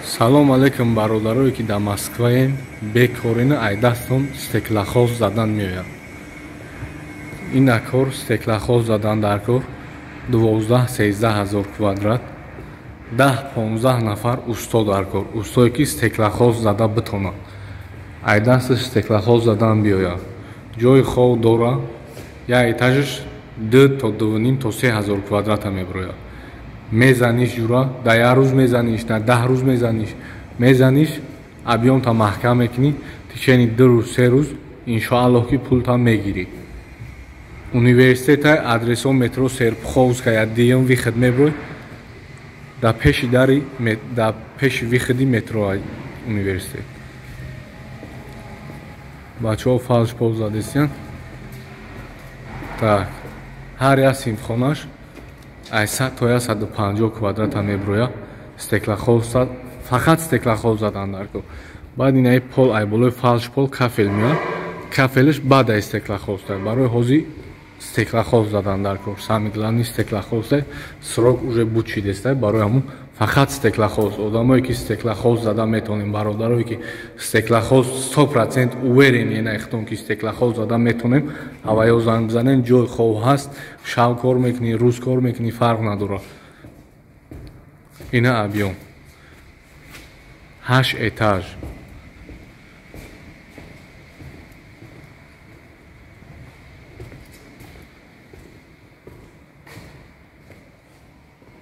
Салом алейкум бародарое ки дар Москваем бекорина айдастон стеклохоз задан меояд. Ина кор стеклохоз задан дар кор 12-13 ҳазор квадрат 10-15 нафар устод дар кор. Устое ки стеклохоз зада битонад. Айдаст стеклохоз задан биёяд. Ҷои хов дора. Я этажиш 2 то 2.5 то 3 ҳазор квадрата меброяд. Мезаниш ҷура дар як рӯз мезаниш, дар 10 рӯз мезаниш, объёмта маҳкам мекунӣ, тишени 2 рӯз 3 рӯз иншоаллоҳ ки пулта мегирӣ. Университета адресо метро Серпуховская 1 виход меброй. Дар пеши дари дар пеши виходи метро университет. Бачаҳо фалшпол задестиянд. Так. Ҳар як синфхонаш аз 100 то 150 квадрата меброяд. Стеклохоз фақат стеклохоз задан дар кор. Баъд инаи пол ай болои фалшпол кафел меояд. Кафелиш баъд аз стеклохоз тай. Барои ҳозир стеклохоз задан дар кор. Сами главни стеклохоз тай. Срок уже буд шидестай. Барои ҳамун фақат стеклохоз. Одамое ки стеклохоз зада метонем, бародарое ки стеклохоз 100% уверен ина ихтон ки стеклохоз зада метонем, ҳаваё занг бизанем, ҷои хов ҳаст, шаб кор мекунӣ, рӯз кор мекунӣ, фарқ надорад. Ина объём 8 этаж.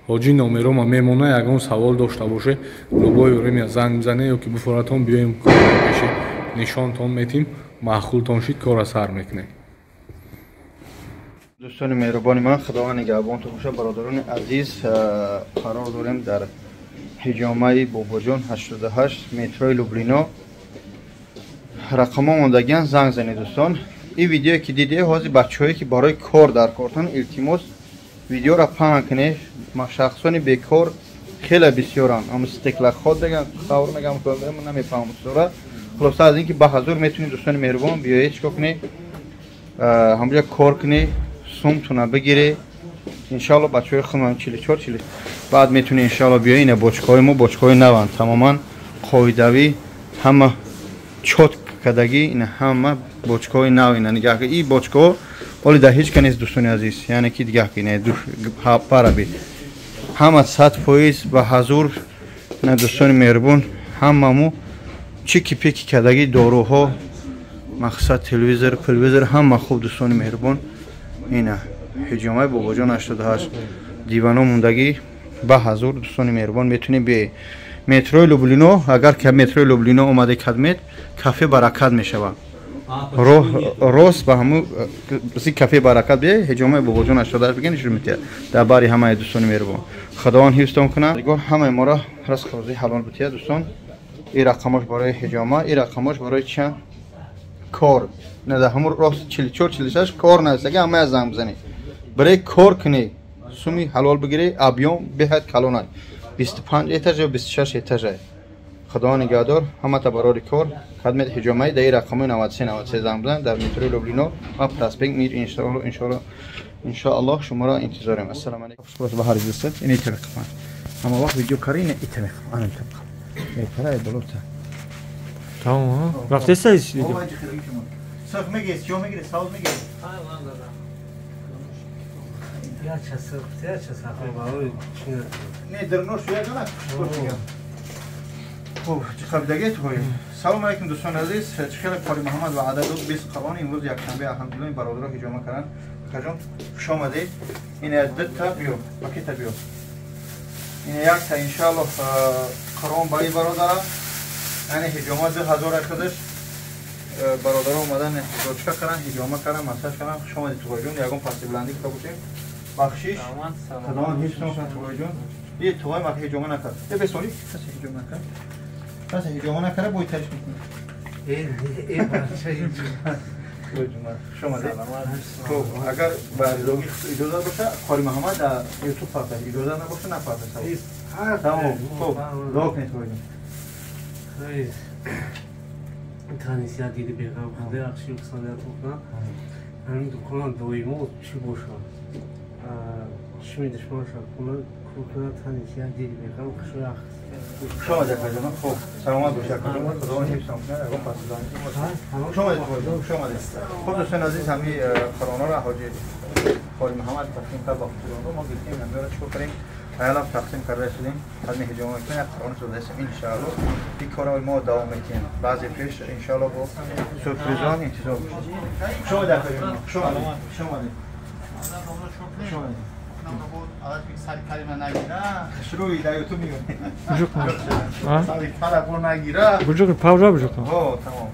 ҳоҷи номерома мемона, ягон савол дошта боше, любое время занг бизане ё ки буфоратон биёем пеши нишонтон метим, маъқултон шид кора сар мекунем. دوستان مهربان من، خداوند نگهبانتون باشه. برادران عزیز، قرار داریم در حجامه باباجان 88 مترو لوبلینا. رقم ماندگیان زنگ زنید دوستان. این ویدیو که دیدید حاضر بچه‌هایی که برای کار در کارتان التماس ویدیو را پهن کنید. ما شخصانی بیکار خیلی بسیارن، اما استقلاخات دیگه خبر نگم کاملا من نمیفهمم دوستان. خلاص از اینکه به حضور میتونید دوستان مهربان بیایید چیکار کنید، همونجا کار کنید، سومتون بگیره. انشالله بچه‌های خودم 44 40 بعد میتونید انشالله بیاین. بچه‌های ما بچه‌های نوان تماما قاعده‌ای همه چوت کدگی، این همه بچه‌های نو. اینا نگاه که این بچه‌ها ولی در هیچ کنیز دوستان عزیز، یعنی که دیگه که نه دو پارا بی همه 100% به حضور نه دوستان مهربان. هممو چیکی پیکی کدگی داروها مقصد تلویزیون همه خوب دوستان مهربان. اینا حجامه باباجان 88 دیوانو موندگی به حضور دوستان مهربان. میتونید به مترو لوبلینا، اگر که مترو لوبلینا اومده خدمت کافه برکت میشود. راست به همون بسی کافه برکت به حجامه باباجان 88 بگین شروع میشه. درباره همه دوستان مهربان خداوند حفظتون کنه. دیگه همه ما را رس خوزی حلال بتیه دوستان. این رقمش برای حجامه، این رقمش برای چند کار نه ده همون راست 44 46 کار نه دیگه همه زنگ بزنید. برای کار کنی سومی حلال بگیری. ابیام بهت کلونای 25 اتاج و 26 اتاج. خدا نگهدار. همه تا برای کار خدمت حجامه در رقم 93 زنگ بزن در مترو لوبلینا و پراسپینگ میر. انشاءالله شما را انتظارم. السلام علیکم. شکر به هر دوست. این تلفن اما وقت ویدیو کاری نه ایتم آن تلفن میپره بلوتا. Tamam. Rafte sayısı. Sırf megiz, çoğu megiz, sağ ol megiz. Ya çasır. Ne dırnor şuya gana? خوب خبردگی توی. سلام علیکم دوستان عزیز. چخیل پاری محمد و عدد 20 قوان امروز یک شنبه الحمدلله برادرها حجامه کردن. خجام خوش آمدید. این عدد تا بیو. باکی تا بیو. این یک تا انشالله قرآن بایی برادرها. یعنی حجامه 2000 کدش. برادرها اومدن روچکا کردن، حجامه کردن، مساج کردن. خوش آمدید توی جون. یکم پاسی بلندی کتا بودیم. بخشیش. خداوند هیچ نمی‌کنه توی جون. یه توی ما حجامه نکرد. یه بسوری. کسی حجامه نکرد. کسی حجامه نکرده باید تایش میکنه. این بچه اینجا. شما ده. خب اگر برداگی اجازه باشه قاری محمد در یوتیوب پاکه. اجازه نباشه نپاکه. تمام. خب دعا کنید توی جون. خیلی. تانیسیت دیدی بیگم خدا اخشی اقصادیت بکنم. همین دکان دویمو چی باشه؟ چی میدش باشه؟ کنه تانیسیت دیدی بیگم خشوی اخ شما در کجا من خوب سلامت باشید کجا من خدا حفظ کنه اگه پس شما شما خب دوستان عزیز همین کرونا را حاجی خالی محمد تقسیم کرد با خودمون ما گفتیم نمیره چیکار کنیم حالا تقسیم کرده شدیم از هجوم کنیم کرونا شده است ان شاء الله این کارا ما دوام میتیم بعضی پیش ان شاء الله با سورپرایزان انتظار باشید شما در کجا شما Ağaç bir sarı kaleme nagire. شروعی در یوتیوب میگم Bucuk mu? Ha? Sarı kalem nagire. Bucuk, pavra bucuk mu? اوه تمام